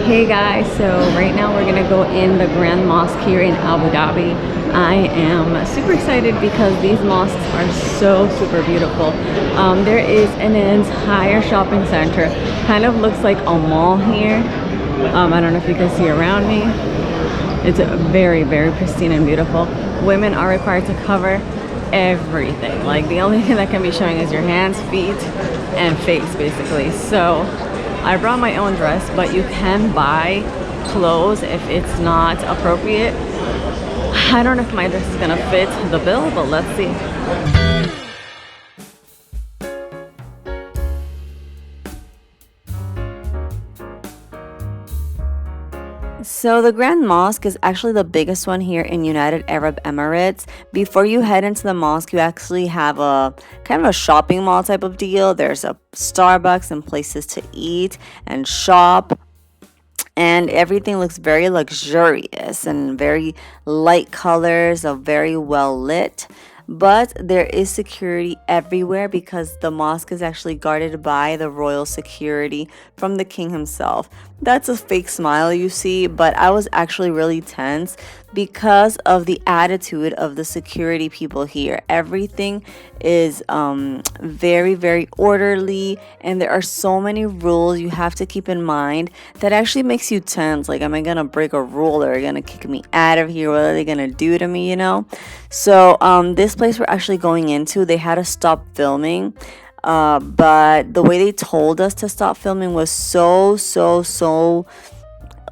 Hey guys, so right now we're gonna go in the Grand Mosque here in Abu Dhabi. I am super excited because these mosques are so super beautiful. There is an entire shopping center, kind of looks like a mall here. I don't know if you can see around me. It's very, very pristine and beautiful. Women are required to cover everything. Like the only thing that can be showing is your hands, feet, and face basically. So I brought my own dress, but you can buy clothes if it's not appropriate. I don't know if my dress is gonna fit the bill, but let's see. So the Grand Mosque is actually the biggest one here in United Arab Emirates. Before you head into the mosque, you actually have a kind of a shopping mall type of deal. There's a Starbucks and places to eat and shop. And everything looks very luxurious and very light colors, are very well lit. But there is security everywhere because the mosque is actually guarded by the royal security from the king himself. That's a fake smile you see, but I was actually really tense because of the attitude of the security people here. Everything is very, very orderly, and there are so many rules you have to keep in mind that actually makes you tense. Like, am I gonna break a rule? Or are they gonna kick me out of here? What are they gonna do to me, you know? So this place we're actually going into, they had to stop filming. But the way they told us to stop filming was so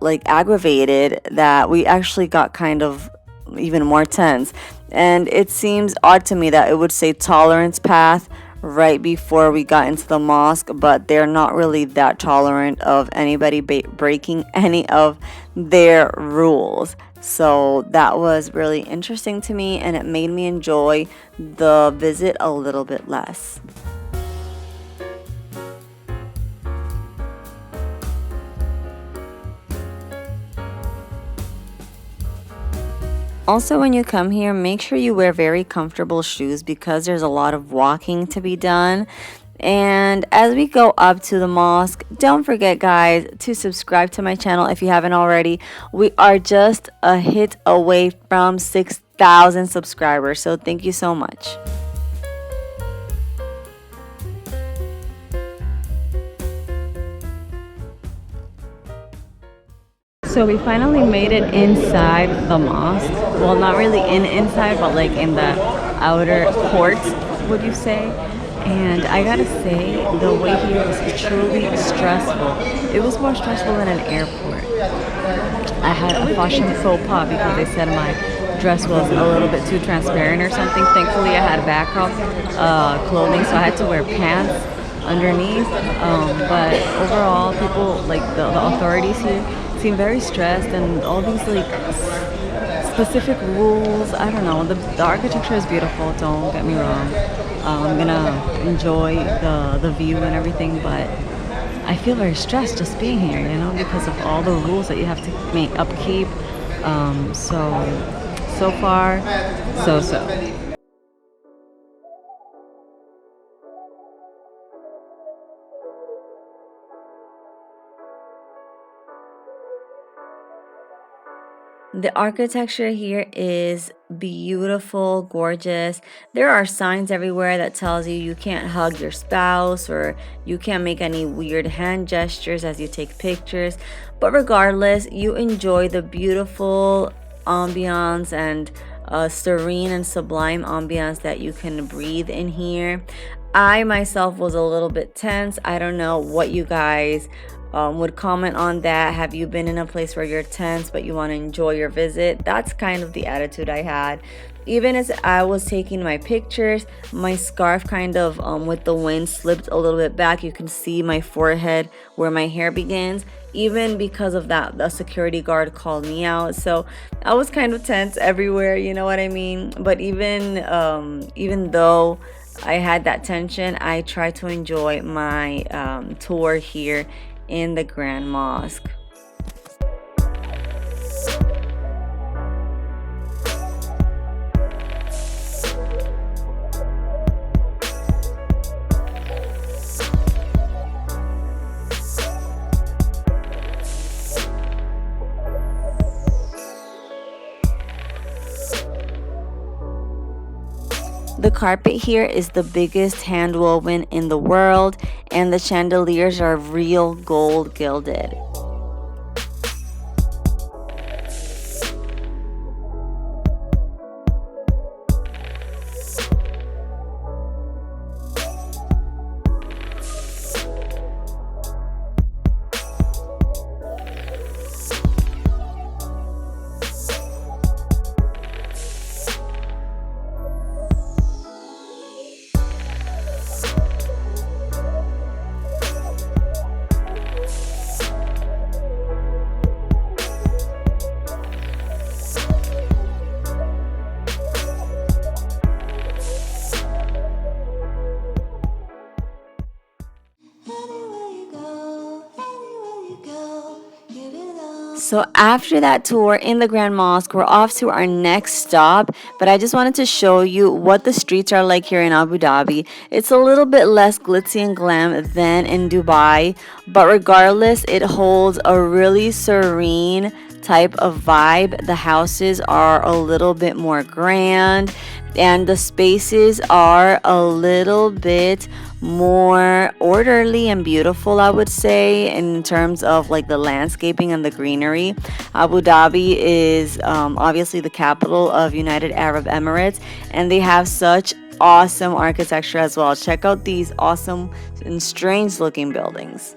like aggravated that we actually got kind of even more tense. And it seems odd to me that it would say tolerance path right before we got into the mosque, but they're not really that tolerant of anybody breaking any of their rules. So that was really interesting to me, and it made me enjoy the visit a little bit less. Also, when you come here, make sure you wear very comfortable shoes because there's a lot of walking to be done. And as we go up to the mosque, don't forget, guys, to subscribe to my channel if you haven't already. We are just a hit away from 6,000 subscribers, so thank you so much. So we finally made it inside the mosque. Well, not really inside, but like in the outer courts, would you say? And I gotta say, the way here was truly stressful. It was more stressful than an airport. I had a fashion faux pas because they said my dress was a little bit too transparent or something. Thankfully, I had backup clothing, so I had to wear pants underneath. But overall, people, like the authorities here, seem very stressed, and all these like specific rules. I don't know. The architecture is beautiful. Don't get me wrong. I'm gonna enjoy the view and everything, but I feel very stressed just being here, you know, because of all the rules that you have to upkeep. So far, so. The architecture here is beautiful, gorgeous. There are signs everywhere that tells you you can't hug your spouse or you can't make any weird hand gestures as you take pictures. But regardless, you enjoy the beautiful ambiance and serene and sublime ambiance that you can breathe in here. I myself was a little bit tense. I don't know what you guys would comment on that. Have you been in a place where you're tense but you want to enjoy your visit? That's kind of the attitude I had. Even as I was taking my pictures, my scarf kind of with the wind slipped a little bit back. You can see my forehead where my hair begins. Even because of that, the security guard called me out. So I was kind of tense everywhere, you know what I mean? But even though I had that tension, I tried to enjoy my tour here in the Grand Mosque. The carpet here is the biggest hand woven in the world, and the chandeliers are real gold gilded. So after that tour in the Grand Mosque, we're off to our next stop. But I just wanted to show you what the streets are like here in Abu Dhabi. It's a little bit less glitzy and glam than in Dubai, but regardless, it holds a really serene type of vibe. The houses are a little bit more grand, and the spaces are a little bit more orderly and beautiful, I would say, in terms of like the landscaping and the greenery. Abu Dhabi is obviously the capital of United Arab Emirates, and they have such awesome architecture as well. Check out these awesome and strange looking buildings.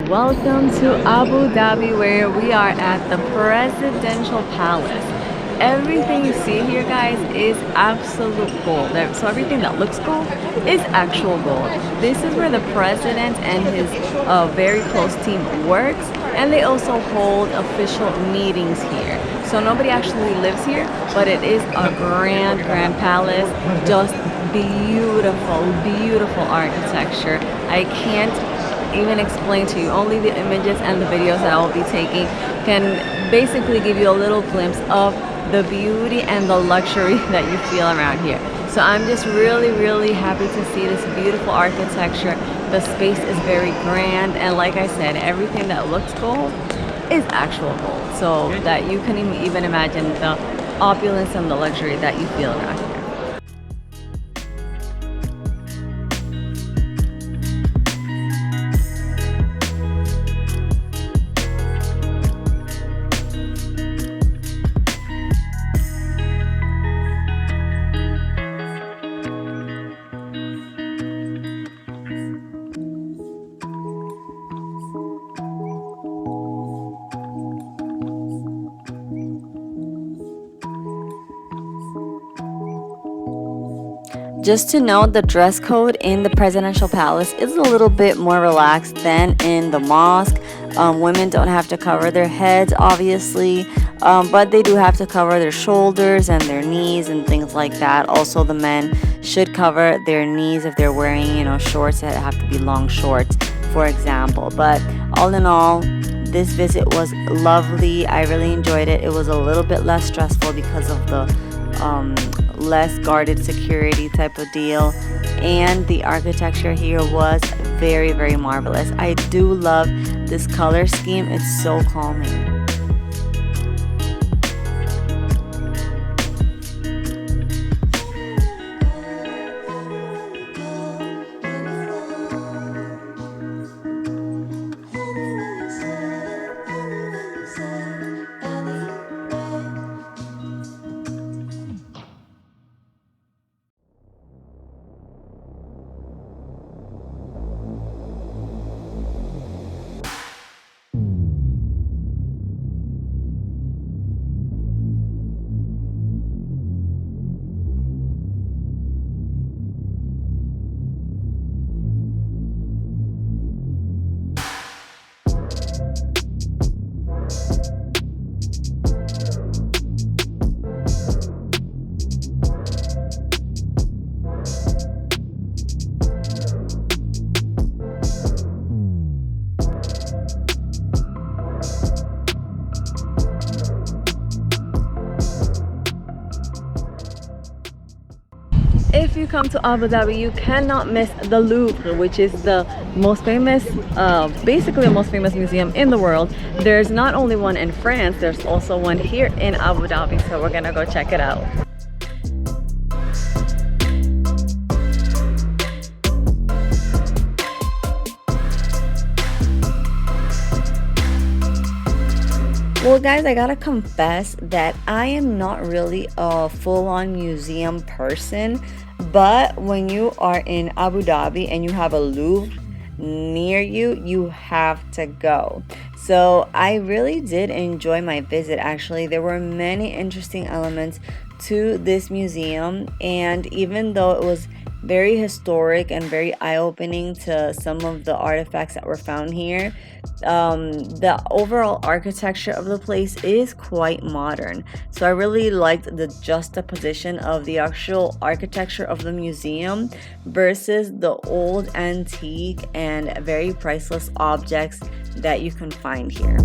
Welcome to Abu Dhabi, where we are at the Presidential Palace. Everything you see here, guys, is absolute gold. So everything that looks gold is actual gold. This is where the president and his very close team works, and they also hold official meetings here. So nobody actually lives here, but it is a grand palace. Just beautiful, beautiful architecture. I can't even explain to you. Only the images and the videos that I will be taking can basically give you a little glimpse of the beauty and the luxury that you feel around here. So I'm just really happy to see this beautiful architecture. The space is very grand, and like I said, everything that looks gold is actual gold, so that you can even imagine the opulence and the luxury that you feel around here. Just to note, the dress code in the Presidential Palace is a little bit more relaxed than in the mosque. Women don't have to cover their heads, obviously, but they do have to cover their shoulders and their knees and things like that. Also, the men should cover their knees if they're wearing, shorts that have to be long shorts, for example. But all in all, this visit was lovely. I really enjoyed it. It was a little bit less stressful because of the less guarded security type of deal, and the architecture here was very marvelous. I do love this color scheme. It's so calming. If you come to Abu Dhabi, you cannot miss the Louvre, which is the most famous, basically the most famous museum in the world. There's not only one in France, there's also one here in Abu Dhabi, so we're gonna go check it out. Well guys, I gotta confess that I am not really a full-on museum person, but when you are in Abu Dhabi and you have a Louvre near you, you have to go. So I really did enjoy my visit actually. There were many interesting elements to this museum, and even though it was very historic and very eye-opening to some of the artifacts that were found here, the overall architecture of the place is quite modern. So I really liked the juxtaposition of the actual architecture of the museum versus the old antique and very priceless objects that you can find here.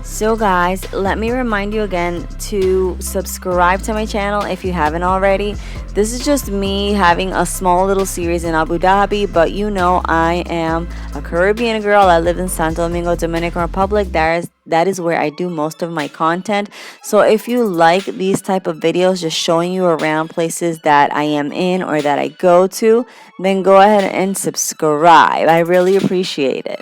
So guys, let me remind you again to subscribe to my channel if you haven't already. This is just me having a small little series in Abu Dhabi, but you know I am a Caribbean girl. I live in Santo Domingo, Dominican Republic. That is where I do most of my content. So if you like these type of videos just showing you around places that I am in or that I go to, then go ahead and subscribe. I really appreciate it.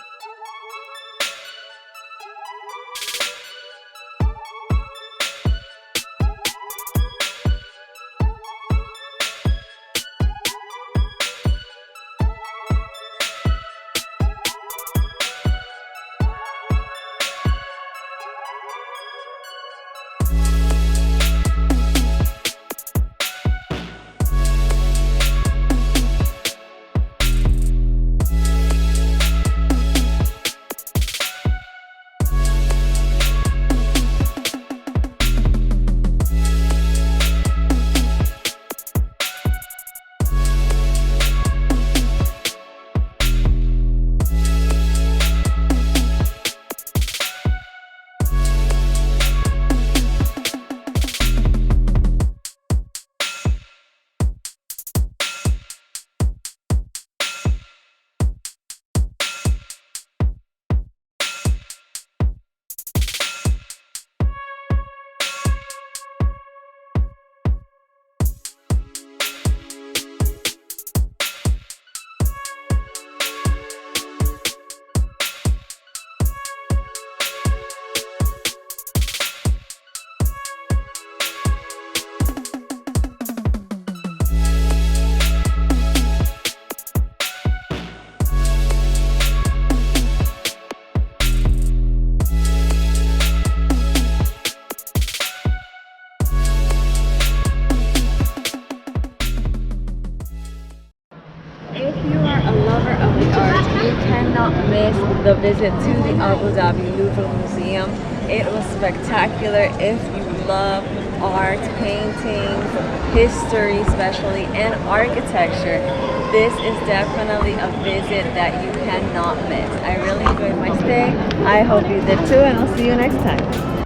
If you are a lover of the arts, you cannot miss the visit to the Abu Dhabi Louvre Museum. It was spectacular. If you love art, paintings, history especially, and architecture, this is definitely a visit that you cannot miss. I really enjoyed my stay. I hope you did too, and I'll see you next time.